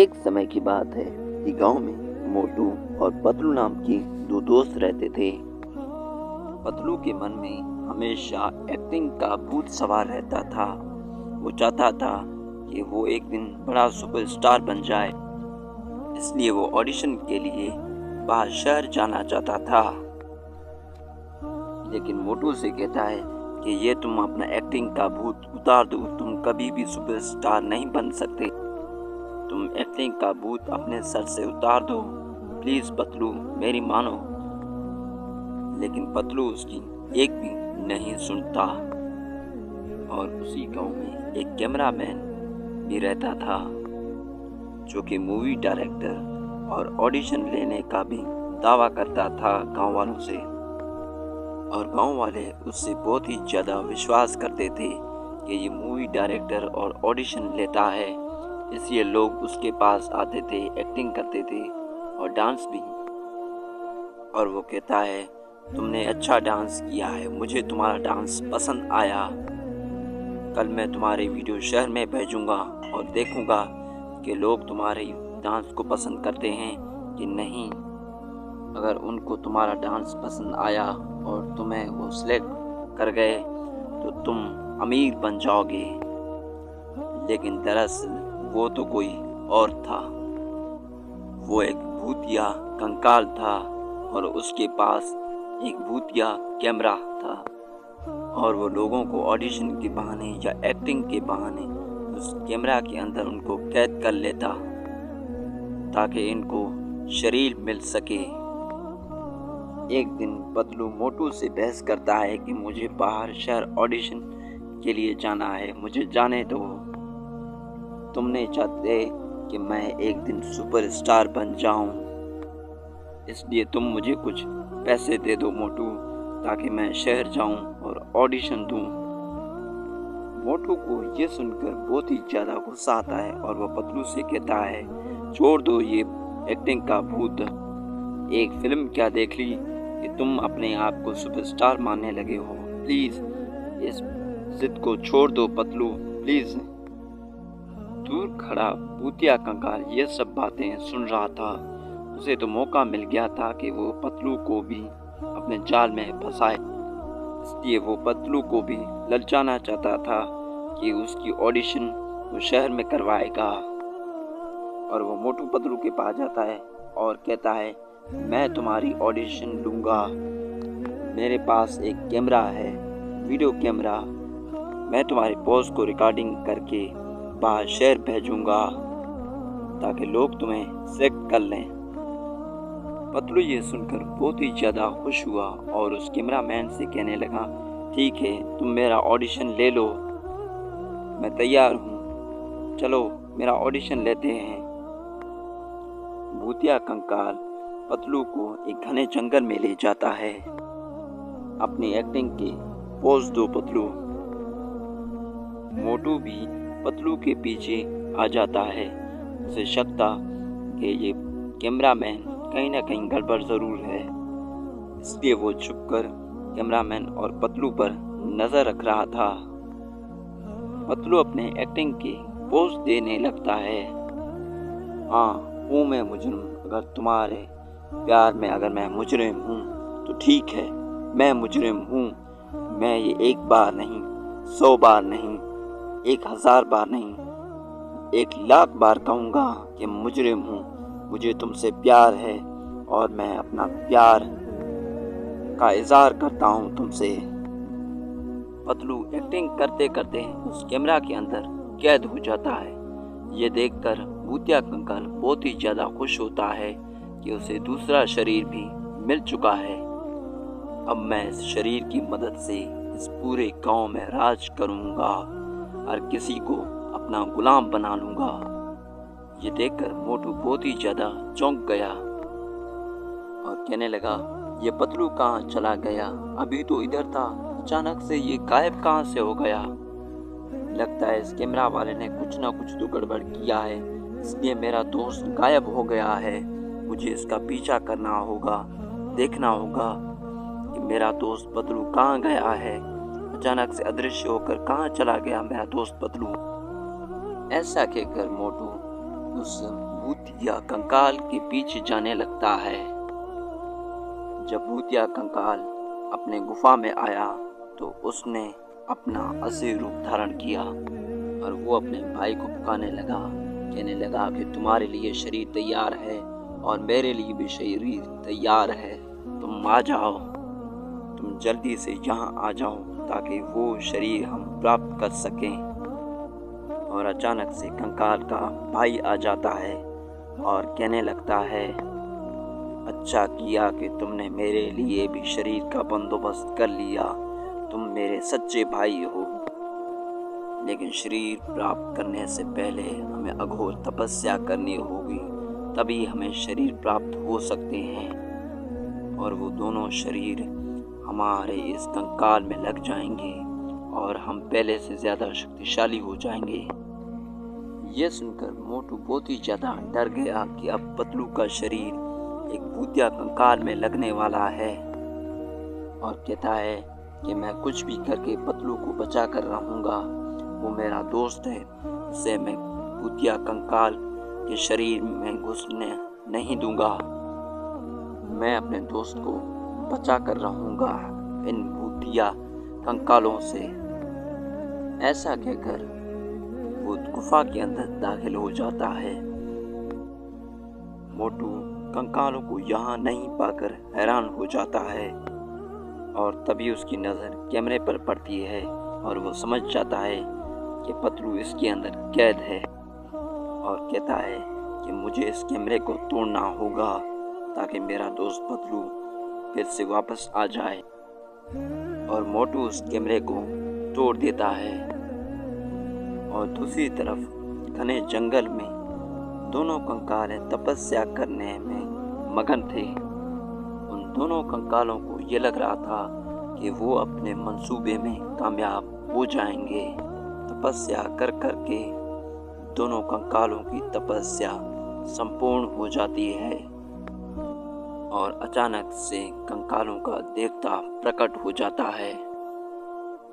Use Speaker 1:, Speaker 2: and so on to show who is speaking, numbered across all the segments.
Speaker 1: एक समय की बात है कि गांव में मोटू और पतलू नाम के दो दोस्त रहते थे। पतलू के मन में हमेशा एक्टिंग का भूत सवार रहता था। वो चाहता था कि वो एक दिन बड़ा सुपरस्टार बन जाए, इसलिए वो ऑडिशन के लिए बाहर शहर जाना चाहता था। लेकिन मोटू से कहता है कि ये तुम अपना एक्टिंग का भूत उतार दो, तुम कभी भी सुपरस्टार नहीं बन सकते। तुम एक्टिंग का भूत अपने सर से उतार दो, प्लीज पतलू मेरी मानो। लेकिन पतलू उसकी एक भी नहीं सुनता। और उसी गांव में एक कैमरामैन भी रहता था, जो कि मूवी डायरेक्टर और ऑडिशन लेने का भी दावा करता था गांव वालों से। और गांव वाले उससे बहुत ही ज़्यादा विश्वास करते थे कि ये मूवी डायरेक्टर और ऑडिशन लेता है, इसलिए लोग उसके पास आते थे, एक्टिंग करते थे और डांस भी। और वो कहता है तुमने अच्छा डांस किया है, मुझे तुम्हारा डांस पसंद आया। कल मैं तुम्हारी वीडियो शहर में भेजूंगा और देखूंगा कि लोग तुम्हारे डांस को पसंद करते हैं कि नहीं। अगर उनको तुम्हारा डांस पसंद आया और तुम्हें वो सिलेक्ट कर गए तो तुम अमीर बन जाओगे। लेकिन दरअसल वो तो कोई और था। वो एक भूतिया कंकाल था और उसके पास एक भूतिया कैमरा था। और वो लोगों को ऑडिशन के बहाने या एक्टिंग के बहाने उस कैमरा के अंदर उनको कैद कर लेता, ताकि इनको शरीर मिल सके। एक दिन पतलू मोटू से बहस करता है कि मुझे बाहर शहर ऑडिशन के लिए जाना है, मुझे जाने दो। तुम नहीं चाहते कि मैं एक दिन सुपरस्टार बन जाऊं, इसलिए तुम मुझे कुछ पैसे दे दो मोटू, ताकि मैं शहर जाऊं और ऑडिशन दूं। मोटू को ये सुनकर बहुत ही ज़्यादा गुस्सा आता है और वह पतलू से कहता है छोड़ दो ये एक्टिंग का भूत। एक फिल्म क्या देख ली कि तुम अपने आप को सुपरस्टार मानने लगे हो। प्लीज़ इस जिद को छोड़ दो पतलू, प्लीज़। दूर खड़ा भूतिया कंकाल ये सब बातें सुन रहा था। उसे तो मौका मिल गया था कि वो पतलू को भी अपने जाल में फंसाए, इसलिए वो पतलू को भी ललचाना चाहता था कि उसकी ऑडिशन वो शहर में करवाएगा। और वो मोटू पतलू के पास जाता है और कहता है मैं तुम्हारी ऑडिशन लूँगा, मेरे पास एक कैमरा है, वीडियो कैमरा। मैं तुम्हारी पोज को रिकॉर्डिंग करके बाहर शहर भेजूंगा, ताकि लोग तुम्हें सेलेक्ट कर लें। पतलू ये सुनकर बहुत ही ज़्यादा खुश हुआ और उस कैमरामैन से कहने लगा ठीक है, तुम मेरा ऑडिशन ले लो, मैं तैयार हूँ, चलो मेरा ऑडिशन लेते हैं। भूतिया कंकाल पतलू को एक घने जंगल में ले जाता है। अपनी एक्टिंग के पोज दो पतलू। मोटू भी पतलू के पीछे आ जाता है। उसे शक था कि ये कैमरामैन कहीं ना कहीं गड़बड़ ज़रूर है, इसलिए वो छुपकर कैमरामैन और पतलू पर नज़र रख रहा था। पतलू अपने एक्टिंग के पोज देने लगता है। हाँ हूँ मैं मुजरिम, अगर तुम्हारे प्यार में अगर मैं मुजरिम हूँ तो ठीक है, मैं मुजरिम हूँ। मैं ये एक बार नहीं, 100 बार नहीं, 1000 बार नहीं, 1,00,000 बार कहूँगा कि मुजरिम हूँ। मुझे तुमसे प्यार है और मैं अपना प्यार का इज़हार करता हूँ तुमसे। पतलू एक्टिंग करते करते उस कैमरा के अंदर कैद हो जाता है। ये देखकर भूतिया कंकाल बहुत ही ज़्यादा खुश होता है कि उसे दूसरा शरीर भी मिल चुका है। अब मैं इस शरीर की मदद से इस पूरे गांव में राज करूँगा, हर किसी को अपना गुलाम बना लूँगा। ये देखकर मोटू बहुत ही ज़्यादा चौंक गया और कहने लगा ये पतलू कहाँ चला गया, अभी तो इधर था, अचानक से ये गायब कहाँ से हो गया। लगता है इस कैमरा वाले ने कुछ ना कुछ तो गड़बड़ किया है, इसलिए मेरा दोस्त गायब हो गया है। मुझे इसका पीछा करना होगा, देखना होगा कि मेरा दोस्त पतलू कहाँ गया है, अचानक से अदृश्य होकर कहाँ चला गया मेरा दोस्त पतलू। ऐसा कहकर मोटू उस भूतिया कंकाल के पीछे जाने लगता है। जब भूतिया कंकाल अपने गुफा में आया तो उसने अपना असली रूप धारण किया और वो अपने भाई को पुकारने लगा, कहने लगा कि तुम्हारे लिए शरीर तैयार है और मेरे लिए भी शरीर तैयार है, तुम आ जाओ, तुम जल्दी से यहाँ आ जाओ ताकि वो शरीर हम प्राप्त कर सकें। और अचानक से कंकाल का भाई आ जाता है और कहने लगता है, अच्छा किया कि तुमने मेरे लिए भी शरीर का बंदोबस्त कर लिया, तुम मेरे सच्चे भाई हो। लेकिन शरीर प्राप्त करने से पहले हमें अघोर तपस्या करनी होगी, तभी हमें शरीर प्राप्त हो सकते हैं। और वो दोनों शरीर हमारे इस कंकाल में लग जाएंगे और हम पहले से ज़्यादा शक्तिशाली हो जाएंगे। ये सुनकर मोटू बहुत ही ज़्यादा डर गया कि अब पतलू का शरीर एक भूतिया कंकाल में लगने वाला है और कहता है कि मैं कुछ भी करके पतलू को बचा कर रहूँगा, वो मेरा दोस्त है, उसे मैं भूतिया कंकाल के शरीर में घुसने नहीं दूंगा, मैं अपने दोस्त को बचा कर रहूँगा इन भूतिया कंकालों से। ऐसा कहकर वो गुफा के अंदर दाखिल हो जाता है। मोटू कंकालों को यहाँ नहीं पाकर हैरान हो जाता है और तभी उसकी नज़र कैमरे पर पड़ती है और वो समझ जाता है कि पतलू इसके अंदर कैद है और कहता है कि मुझे इस कैमरे को तोड़ना होगा ताकि मेरा दोस्त पतलू फिर से वापस आ जाए। और मोटू उस कैमरे को तोड़ देता है और दूसरी तरफ घने जंगल में दोनों कंकाल तपस्या करने में मगन थे। उन दोनों कंकालों को ये लग रहा था कि वो अपने मंसूबे में कामयाब हो जाएंगे। तपस्या कर कर के दोनों कंकालों की तपस्या संपूर्ण हो जाती है और अचानक से कंकालों का देवता प्रकट हो जाता है।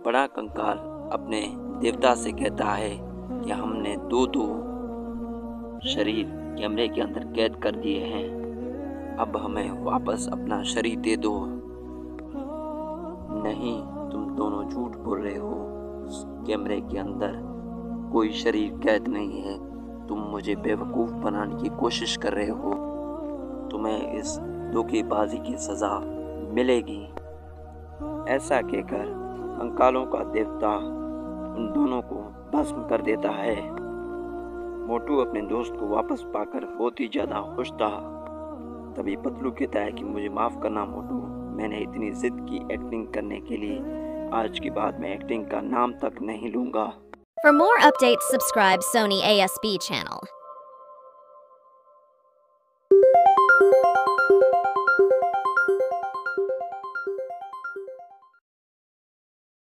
Speaker 1: बड़ा कंकाल अपने देवता से कहता है कि हमने दो शरीर कैमरे के अंदर कैद कर दिए हैं, अब हमें वापस अपना शरीर दे दो। नहीं, तुम दोनों झूठ बोल रहे हो, कैमरे के अंदर कोई शरीर कैद नहीं है, तुम मुझे बेवकूफ़ बनाने की कोशिश कर रहे हो, तुम्हें इस धोखेबाजी की सज़ा मिलेगी। ऐसा कहकर कंकालों का देवता उन दोनों को भस्म कर देता है। मोटू अपने दोस्त को वापस पाकर बहुत ही ज़्यादा खुश था। तभी पतलू कहता है कि मुझे माफ़ करना मोटू, मैंने इतनी जिद की एक्टिंग करने के लिए, आज के बाद मैं एक्टिंग का नाम तक नहीं लूँगा।
Speaker 2: For more updates, subscribe Sony ASB channel.